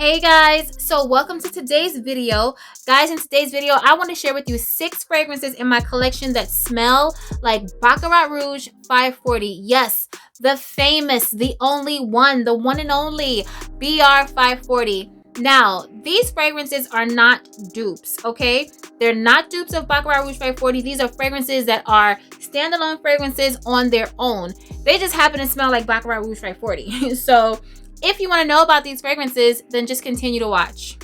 Hey guys, so welcome to today's video. Guys, in today's video, I want to share with you 6 fragrances in my collection that smell like Baccarat Rouge 540. Yes, the famous, the only one, the one and only BR 540. Now, these fragrances are not dupes, okay? They're not dupes of Baccarat Rouge 540. These are fragrances that are standalone fragrances on their own. They just happen to smell like Baccarat Rouge 540. So, if you want to know about these fragrances, then just continue to watch.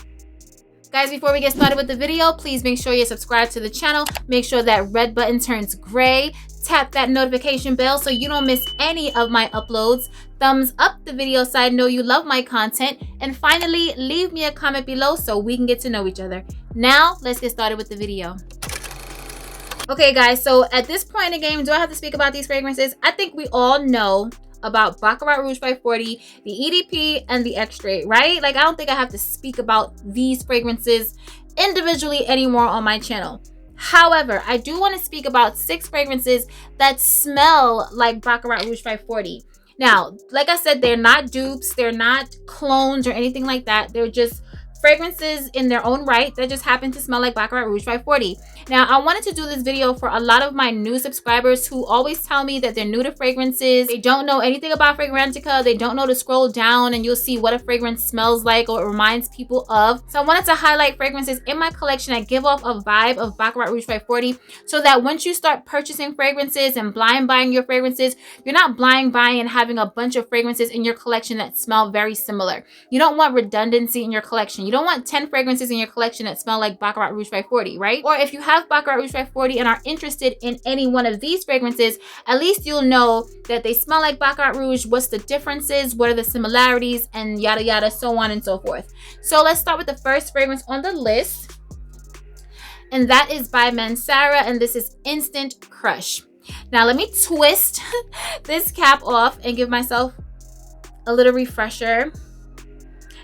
Guys, before we get started with the video, please make sure you subscribe to the channel. Make sure that red button turns gray. Tap that notification bell so you don't miss any of my uploads. Thumbs up the video so I know you love my content. And finally, leave me a comment below so we can get to know each other. Now, let's get started with the video. Okay, guys, so at this point in the game, do I have to speak about these fragrances? I think we all know about Baccarat Rouge 540, the EDP, and the Extrait, right? Like, I don't think I have to speak about these fragrances individually anymore on my channel. However, I do want to speak about 6 fragrances that smell like Baccarat Rouge 540. Now, like I said, they're not dupes, they're not clones or anything like that. They're just fragrances in their own right that just happen to smell like Baccarat Rouge 540. Now, I wanted to do this video for a lot of my new subscribers who always tell me that they're new to fragrances. They don't know anything about Fragrantica. They don't know to scroll down and you'll see what a fragrance smells like or it reminds people of. So I wanted to highlight fragrances in my collection that give off a vibe of Baccarat Rouge 540 so that once you start purchasing fragrances and blind buying your fragrances, you're not blind buying and having a bunch of fragrances in your collection that smell very similar. You don't want redundancy in your collection. You don't want 10 fragrances in your collection that smell like Baccarat Rouge 540, right? Or if you have Baccarat Rouge 540 and are interested in any one of these fragrances, at least you'll know that they smell like Baccarat Rouge, what's the differences, what are the similarities, and yada yada, so on and so forth. So let's start with the first fragrance on the list, and that is by Mansara, and this is Instant Crush. Now let me twist this cap off and give myself a little refresher.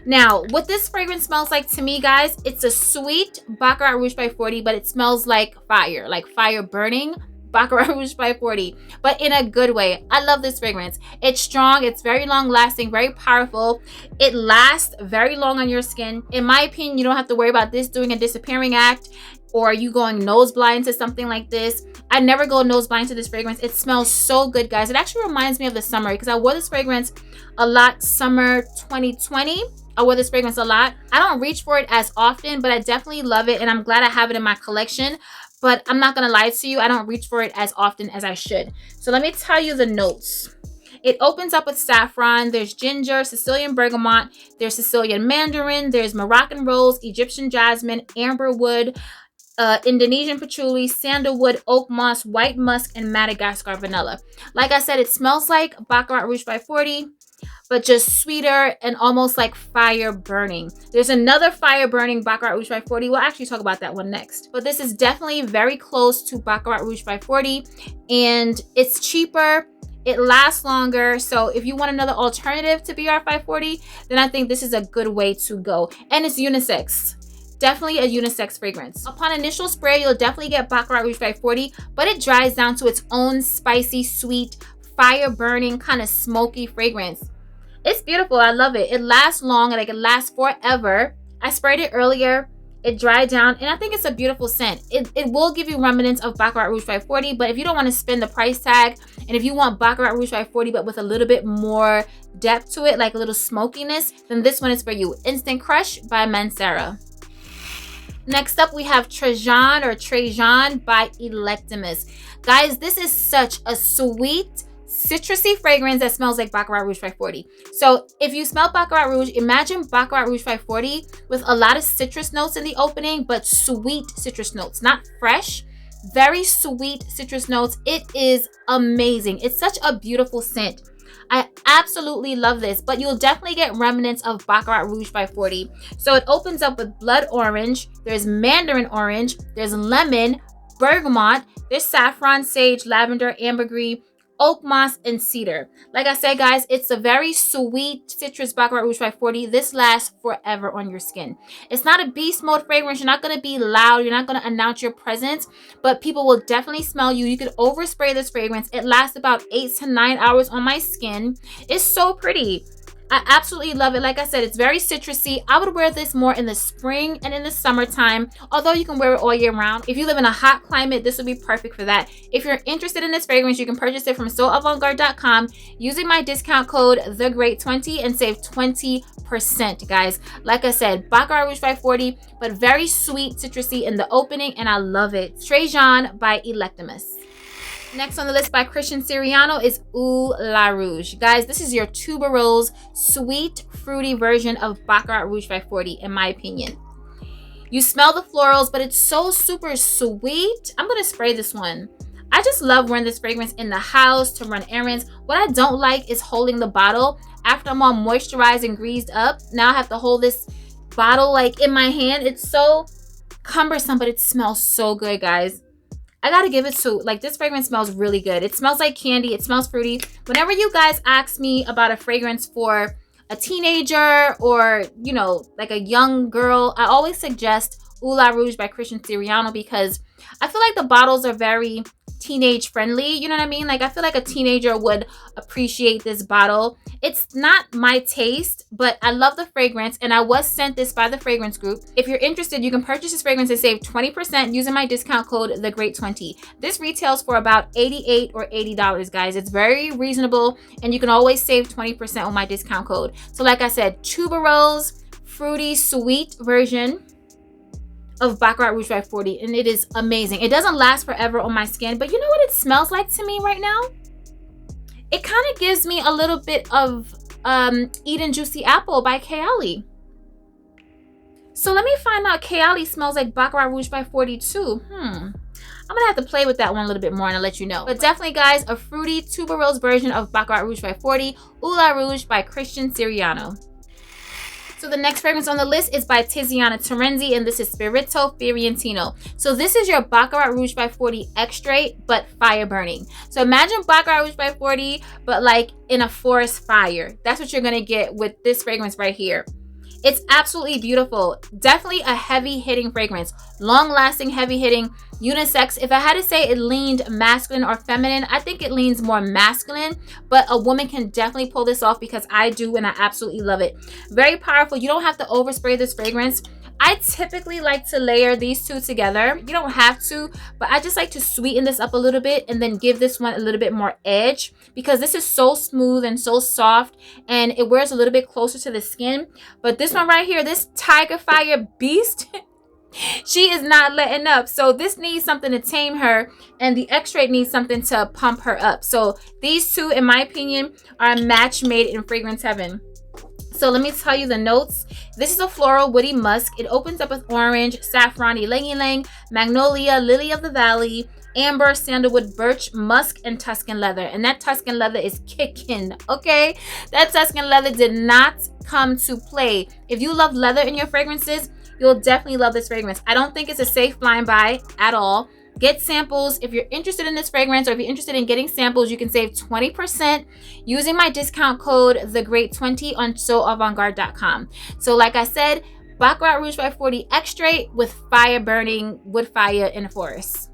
Now, what this fragrance smells like to me, guys, it's a sweet Baccarat Rouge 540, but it smells like fire burning Baccarat Rouge 540, but in a good way. I love this fragrance. It's strong, it's very long lasting, very powerful. It lasts very long on your skin. In my opinion, you don't have to worry about this doing a disappearing act or you going nose blind to something like this. I never go nose blind to this fragrance. It smells so good, guys. It actually reminds me of the summer because I wore this fragrance a lot summer 2020. I wear this fragrance a lot. I don't reach for it as often, but I definitely love it and I'm glad I have it in my collection. But I'm not gonna lie to you, I don't reach for it as often as I should. So let me tell you the notes. It opens up with saffron, there's ginger, Sicilian bergamot, there's Sicilian mandarin, there's Moroccan rose, Egyptian jasmine, amber wood, Indonesian patchouli, sandalwood, oak moss, white musk, and Madagascar vanilla. Like I said, it smells like Baccarat Rouge 540, but just sweeter and almost like fire burning. There's another fire burning Baccarat Rouge 540. We'll actually talk about that one next. But this is definitely very close to Baccarat Rouge 540 and it's cheaper. It lasts longer. So if you want another alternative to BR 540, then I think this is a good way to go. And it's unisex. Definitely a unisex fragrance. Upon initial spray, you'll definitely get Baccarat Rouge 540, but it dries down to its own spicy, sweet, fire burning, kind of smoky fragrance. It's beautiful. I love it. It lasts long, like it lasts forever. I sprayed it earlier. It dried down, and I think it's a beautiful scent. It will give you remnants of Baccarat Rouge 540, but if you don't want to spend the price tag, and if you want Baccarat Rouge 540, but with a little bit more depth to it, like a little smokiness, then this one is for you. Instant Crush by Mansara. Next up, we have Treyjon by Electimus. Guys, this is such a sweet, citrusy fragrance that smells like Baccarat Rouge 540. So if you smell Baccarat Rouge, imagine Baccarat Rouge 540 with a lot of citrus notes in the opening, but sweet citrus notes, not fresh, very sweet citrus notes. It is amazing. It's such a beautiful scent. I absolutely love this, but you'll definitely get remnants of Baccarat Rouge 540. So it opens up with blood orange, there's mandarin orange, there's lemon, bergamot, there's saffron, sage, lavender, ambergris, oak moss, and cedar. Like I said, guys, it's a very sweet citrus Baccarat Rouge 540. This lasts forever on your skin. It's not a beast mode fragrance. You're not going to be loud. You're not going to announce your presence, but people will definitely smell you. You could overspray this fragrance. It lasts about 8 to 9 hours on my skin. It's so pretty. I absolutely love it. Like I said, it's very citrusy. I would wear this more in the spring and in the summertime, although you can wear it all year round. If you live in a hot climate, this would be perfect for that. If you're interested in this fragrance, you can purchase it from soavantgarde.com using my discount code THEGREAT20 and save 20%, guys. Like I said, Baccarat Rouge 540, but very sweet, citrusy in the opening, and I love it. Treyjon by Electimus. Next on the list by Christian Siriano is Ula Rouge. Guys, this is your tuberose, sweet, fruity version of Baccarat Rouge 540, in my opinion. You smell the florals, but it's so super sweet. I'm going to spray this one. I just love wearing this fragrance in the house to run errands. What I don't like is holding the bottle. After I'm all moisturized and greased up, now I have to hold this bottle like in my hand. It's so cumbersome, but it smells so good, guys. I gotta give it to, like, this fragrance smells really good. It smells like candy. It smells fruity. Whenever you guys ask me about a fragrance for a teenager or, you know, like a young girl, I always suggest Ula Rouge by Christian Siriano because I feel like the bottles are very teenage friendly. You know what I mean? Like, I feel like a teenager would appreciate this bottle. It's not my taste, but I love the fragrance, and I was sent this by the fragrance group. If you're interested, you can purchase this fragrance and save 20% using my discount code THEGREAT20. This retails for about $88 or $80, guys. It's very reasonable, and you can always save 20% on my discount code. So like I said, tuberose, fruity, sweet version of Baccarat Rouge 540, and it is amazing. It doesn't last forever on my skin, but you know what it smells like to me right now? It kind of gives me a little bit of Eden Juicy Apple by Kayali. So let me find out. Kayali smells like Baccarat Rouge by 42. I'm gonna have to play with that one a little bit more and I'll let you know. But definitely, guys, a fruity tuberose version of Baccarat Rouge by 40, Ula Rouge by Christian Siriano. So the next fragrance on the list is by TIZIANA TERENZI, and this is Spirito Firientino. So this is your Baccarat Rouge by 40 extrait, but fire burning. So imagine Baccarat Rouge by 40, but like in a forest fire. That's what you're gonna get with this fragrance right here. It's absolutely beautiful. Definitely a heavy hitting fragrance. Long lasting, heavy hitting, unisex. If I had to say it leaned masculine or feminine, I think it leans more masculine, but a woman can definitely pull this off because I do, and I absolutely love it. Very powerful. You don't have to overspray this fragrance. I typically like to layer these two together. You don't have to, but I just like to sweeten this up a little bit and then give this one a little bit more edge because this is so smooth and so soft and it wears a little bit closer to the skin. But this one right here, this Tiger Fire Beast, she is not letting up. So this needs something to tame her, and the extrait needs something to pump her up. So these two, in my opinion, are a match made in fragrance heaven. So let me tell you the notes. This is a floral woody musk. It opens up with orange, saffron, ylang-ylang, magnolia, lily of the valley, amber, sandalwood, birch, musk, and Tuscan leather. And that Tuscan leather is kicking, okay? That Tuscan leather did not come to play. If you love leather in your fragrances, you'll definitely love this fragrance. I don't think it's a safe blind buy at all. Get samples. If you're interested in this fragrance, or if you're interested in getting samples, you can save 20% using my discount code THEGREAT20 on soavantgarde.com. So like I said, Baccarat Rouge by 40 extrait with fire burning wood fire in a forest.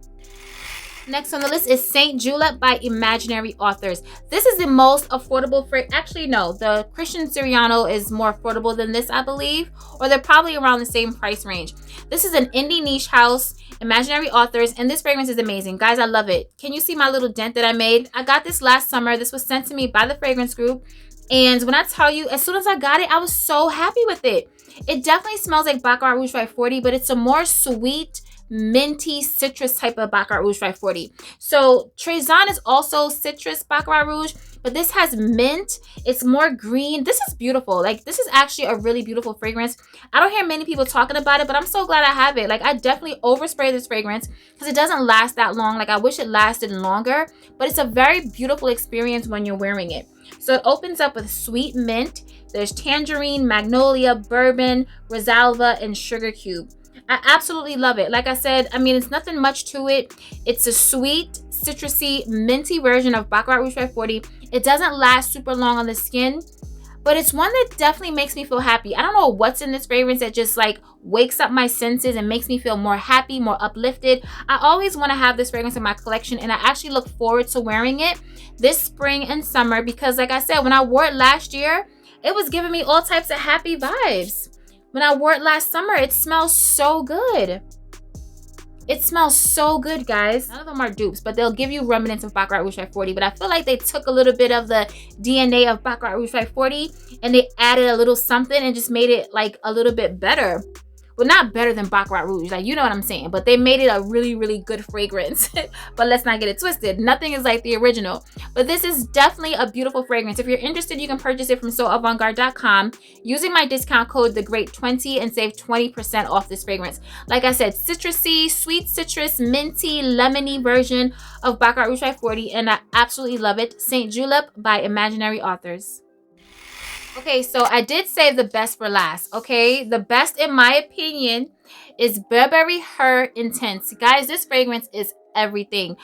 Next on the list is Saint Julep by Imaginary Authors. This is the most affordable fragrance. Actually, no, the Christian Siriano is more affordable than this, I believe, or they're probably around the same price range. This is an indie niche house, Imaginary Authors, and this fragrance is amazing. Guys, I love it. Can you see my little dent that I made? I got this last summer. This was sent to me by the fragrance group. And when I tell you, as soon as I got it, I was so happy with it. It definitely smells like Baccarat Rouge by 40, but it's a more sweet, minty citrus type of Baccarat Rouge by 40. So Treyjon is also citrus Baccarat Rouge, but this has mint. It's more green. This is beautiful. Like, this is actually a really beautiful fragrance. I don't hear many people talking about it, but I'm so glad I have it. Like, I definitely overspray this fragrance because it doesn't last that long. Like, I wish it lasted longer, but it's a very beautiful experience when you're wearing it. So it opens up with sweet mint. There's tangerine, magnolia, bourbon, rosalva, and sugar cube. I absolutely love it. Like I said, I mean, it's nothing much to it. It's a sweet, citrusy, minty version of Baccarat Rouge by 40. It doesn't last super long on the skin, but it's one that definitely makes me feel happy. I don't know what's in this fragrance that just like wakes up my senses and makes me feel more happy, more uplifted. I always want to have this fragrance in my collection, and I actually look forward to wearing it this spring and summer because, like I said, when I wore it last year, It was giving me all types of happy vibes. When I wore it last summer, it smells so good. It smells so good, guys. None of them are dupes, but they'll give you remnants of Baccarat Rouge 540. But I feel like they took a little bit of the DNA of Baccarat Rouge 540 and they added a little something and just made it like a little bit better. Well, not better than Baccarat Rouge, like, you know what I'm saying, but they made it a really, really good fragrance. But let's not get it twisted. Nothing is like the original. But this is definitely a beautiful fragrance. If you're interested, you can purchase it from soavantgarde.com using my discount code THEGREAT20 and save 20% off this fragrance. Like I said, citrusy, sweet citrus, minty, lemony version of Baccarat Rouge 540, and I absolutely love it. Saint Julep by Imaginary Authors. Okay, so I did save the best for last, okay? The best, in my opinion, is Burberry Her Intense. Guys, this fragrance is everything.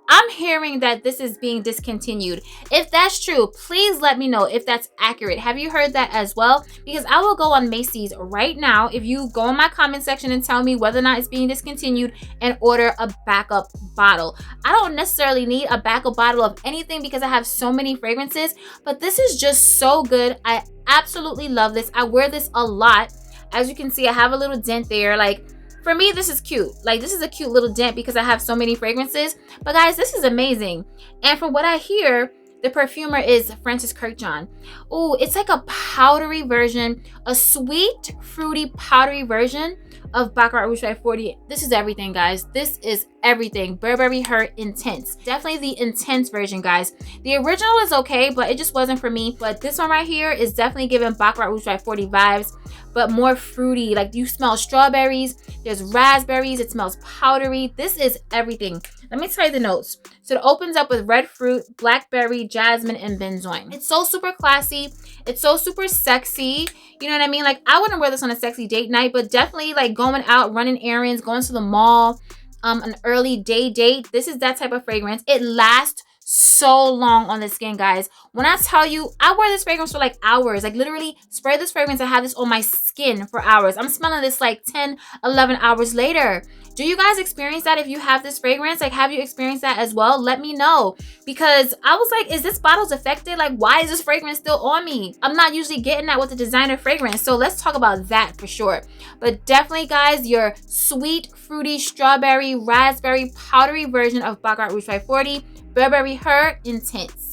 I'm hearing that this is being discontinued. If that's true, please let me know if that's accurate. Have you heard that as well? Because I will go on Macy's right now if you go in my comment section and tell me whether or not it's being discontinued and order a backup bottle. I don't necessarily need a backup bottle of anything because I have so many fragrances, but this is just so good. I absolutely love this. I wear this a lot. As you can see, I have a little dent there. Like, for me, this is cute. Like, this is a cute little dent because I have so many fragrances. But guys, this is amazing. And from what I hear, the perfumer is Francis Treyjon. Oh, it's like a powdery version, a sweet, fruity, powdery version of Baccarat Rouge 540. This is everything, guys. This is everything. Burberry Her Intense. Definitely the intense version, guys. The original is okay, but it just wasn't for me. But this one right here is definitely giving Baccarat Rouge 540 vibes, but more fruity. Like, you smell strawberries, there's raspberries, it smells powdery. This is everything. Let me tell you the notes. So it opens up with red fruit, blackberry, jasmine, and benzoin. It's so super classy. It's so super sexy. You know what I mean? Like, I wouldn't wear this on a sexy date night, but definitely like going out, running errands, going to the mall, an early day date. This is that type of fragrance. It lasts so long on the skin, guys. When I tell you, I wear this fragrance for like hours. Like, literally spray this fragrance and have this on my skin for hours. I'm smelling this like 10, 11 hours later. Do you guys experience that if you have this fragrance? Like, have you experienced that as well? Let me know, because I was like, is this bottle's affected? Like, why is this fragrance still on me? I'm not usually getting that with a designer fragrance. So let's talk about that for sure. But definitely, guys, your sweet, fruity, strawberry, raspberry, powdery version of Baccarat Rouge 540, Burberry Her Intense.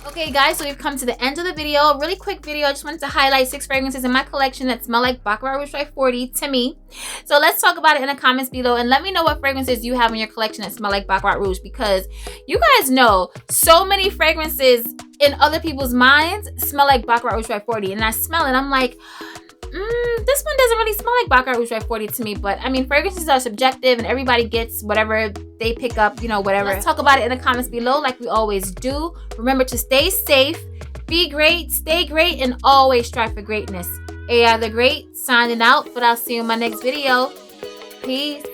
Okay, guys, so we've come to the end of the video. A really quick video. I just wanted to highlight 6 fragrances in my collection that smell like Baccarat Rouge 540 to me. So let's talk about it in the comments below, and let me know what fragrances you have in your collection that smell like Baccarat Rouge, because you guys know so many fragrances in other people's minds smell like Baccarat Rouge 540, and I smell it, I'm like, this one doesn't really smell like Baccarat Rouge 540 to me. But I mean, fragrances are subjective and everybody gets whatever they pick up, you know, whatever. Let's talk about it in the comments below like we always do. Remember to stay safe, be great, stay great, and always strive for greatness. AI the Great signing out, but I'll see you in my next video. Peace.